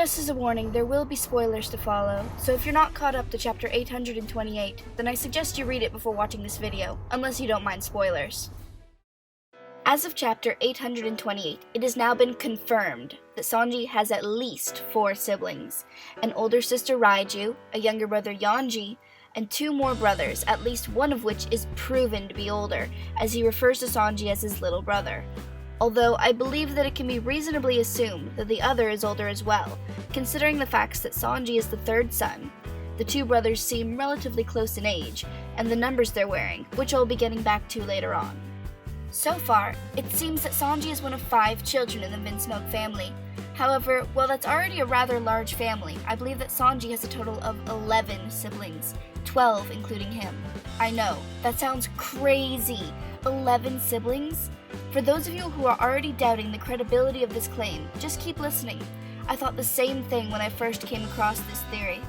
Just as a warning, there will be spoilers to follow, so if you're not caught up to chapter 828, then I suggest you read it before watching this video, unless you don't mind spoilers. As of chapter 828, it has now been confirmed that Sanji has at least 4 siblings, an older sister Raiju, a younger brother Yanji, and 2 more brothers, at least one of which is proven to be older, as he refers to Sanji as his little brother. Although I believe that it can be reasonably assumed that the other is older as well, considering the facts that Sanji is the 3rd son. The 2 brothers seem relatively close in age, and the numbers they're wearing, which I'll be getting back to later on. So far, it seems that Sanji is one of 5 children in the Vinsmoke family. However, while that's already a rather large family, I believe that Sanji has a total of 11 siblings, 12 including him. I know, that sounds crazy. 11 siblings? For those of you who are already doubting the credibility of this claim, just keep listening. I thought the same thing when I first came across this theory.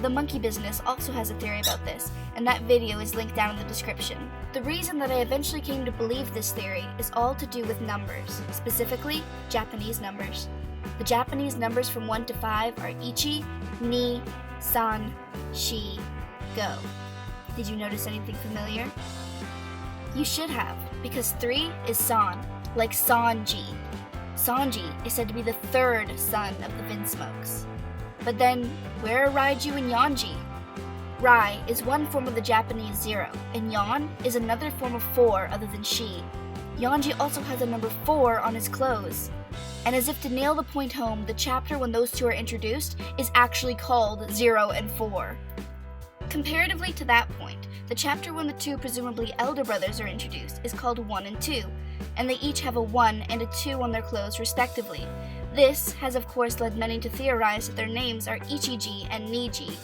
TheMonkeyBusiness also has a theory about this, and that video is linked down in the description. The reason that I eventually came to believe this theory is all to do with numbers, specifically Japanese numbers. The Japanese numbers from 1 to 5 are ichi, ni, san, shi, go. Did you notice anything familiar? You should have, because 3 is san, like Sanji. Sanji is said to be the 3rd son of the Vinsmokes. But then, where are Raiju and Yanji? Rai is one form of the Japanese 0, and Yan is another form of 4 other than Shi. Yanji also has a number 4 on his clothes. And as if to nail the point home, the chapter when those 2 are introduced is actually called 0 and 4. Comparatively to that point, the chapter when the 2 presumably elder brothers are introduced is called 1 and 2, and they each have a 1 and a 2 on their clothes respectively. This has of course led many to theorize that their names are Ichiji and Niji.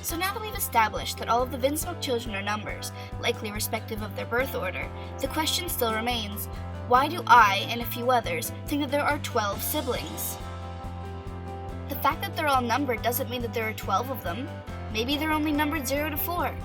So now that we've established that all of the Vinsmoke children are numbers, likely respective of their birth order, the question still remains, why do I, and a few others, think that there are 12 siblings? The fact that they're all numbered doesn't mean that there are 12 of them. Maybe they're only numbered 0 to 4.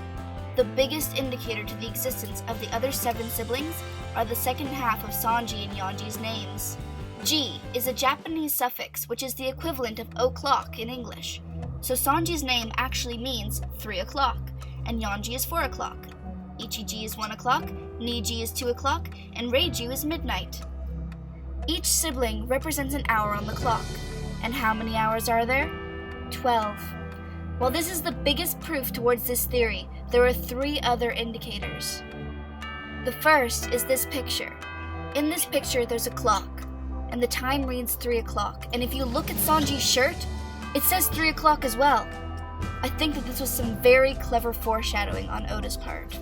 The biggest indicator to the existence of the other 7 siblings are the second half of Sanji and Yanji's names. Ji is a Japanese suffix which is the equivalent of o'clock in English. So Sanji's name actually means 3 o'clock, and Yanji is 4 o'clock. Ichiji is 1 o'clock, Niji is 2 o'clock, and Reiju is midnight. Each sibling represents an hour on the clock. And how many hours are there? 12. While this is the biggest proof towards this theory, there are 3 other indicators. The first is this picture. In this picture, there's a clock, and the time reads 3 o'clock, and if you look at Sanji's shirt, it says 3 o'clock as well. I think that this was some very clever foreshadowing on Oda's part.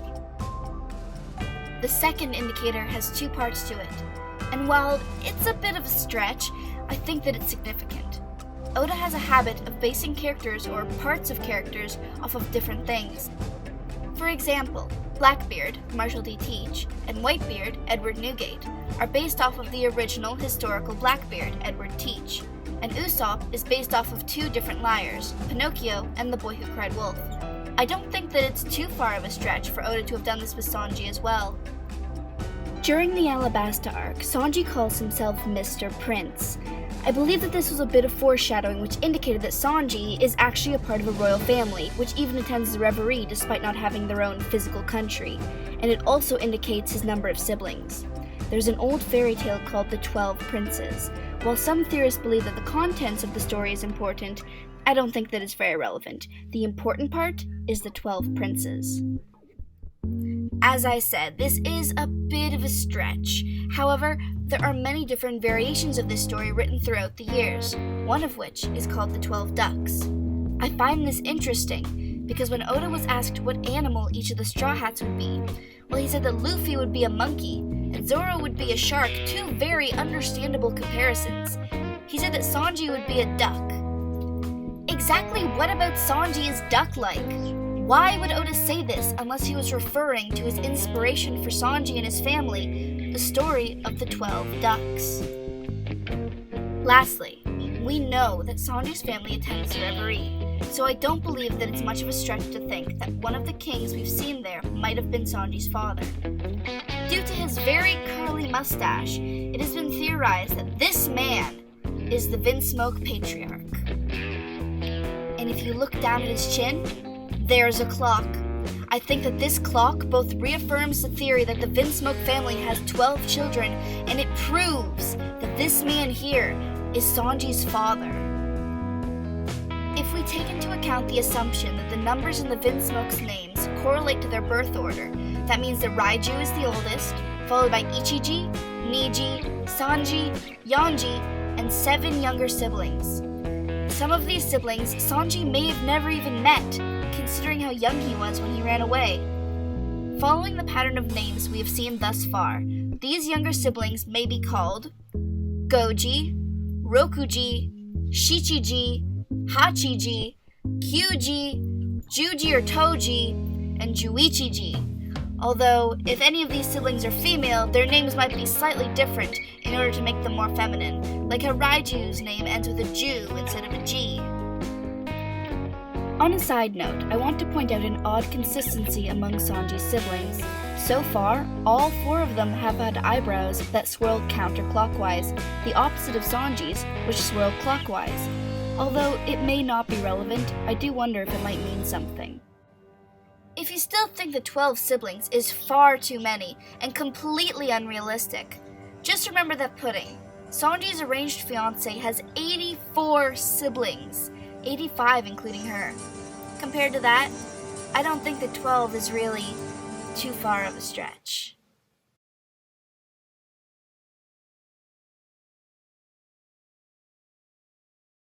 The second indicator has 2 parts to it, and while it's a bit of a stretch, I think that it's significant. Oda has a habit of basing characters or parts of characters off of different things. For example, Blackbeard, Marshall D. Teach, and Whitebeard, Edward Newgate, are based off of the original historical Blackbeard, Edward Teach, and Usopp is based off of 2 different liars, Pinocchio and the Boy Who Cried Wolf. I don't think that it's too far of a stretch for Oda to have done this with Sanji as well. During the Alabasta arc, Sanji calls himself Mr. Prince. I believe that this was a bit of foreshadowing which indicated that Sanji is actually a part of a royal family, which even attends the reverie despite not having their own physical country, and it also indicates his number of siblings. There's an old fairy tale called The 12 Princes. While some theorists believe that the contents of the story is important, I don't think that it's very relevant. The important part is the 12 princes. As I said, this is a bit of a stretch. However, there are many different variations of this story written throughout the years, one of which is called the 12 Ducks. I find this interesting because when Oda was asked what animal each of the Straw Hats would be, well, he said that Luffy would be a monkey and Zoro would be a shark, 2 very understandable comparisons. He said that Sanji would be a duck. Exactly what about Sanji is duck-like? Why would Oda say this unless he was referring to his inspiration for Sanji and his family, the story of the 12 Ducks? Lastly, we know that Sanji's family attends the reverie, so I don't believe that it's much of a stretch to think that one of the kings we've seen there might have been Sanji's father. Due to his very curly mustache, it has been theorized that this man is the Vinsmoke Patriarch. And if you look down at his chin, there's a clock. I think that this clock both reaffirms the theory that the Vinsmoke family has 12 children, and it proves that this man here is Sanji's father. If we take into account the assumption that the numbers in the Vinsmoke's names correlate to their birth order, that means that Raiju is the oldest, followed by Ichiji, Niji, Sanji, Yanji, and 7 younger siblings. Some of these siblings Sanji may have never even met, considering how young he was when he ran away. Following the pattern of names we have seen thus far, these younger siblings may be called Goji, Rokuji, Shichiji, Hachiji, Kyuji, Juji or Toji, and Juichiji. Although, if any of these siblings are female, their names might be slightly different in order to make them more feminine, like how Raiju's name ends with a Ju instead of a G. On a side note, I want to point out an odd consistency among Sanji's siblings. So far, all 4 of them have had eyebrows that swirled counterclockwise, the opposite of Sanji's, which swirled clockwise. Although it may not be relevant, I do wonder if it might mean something. If you still think that 12 siblings is far too many and completely unrealistic, just remember that pudding. Sanji's arranged fiancé has 84 siblings, 85 including her. Compared to that, I don't think that 12 is really too far of a stretch.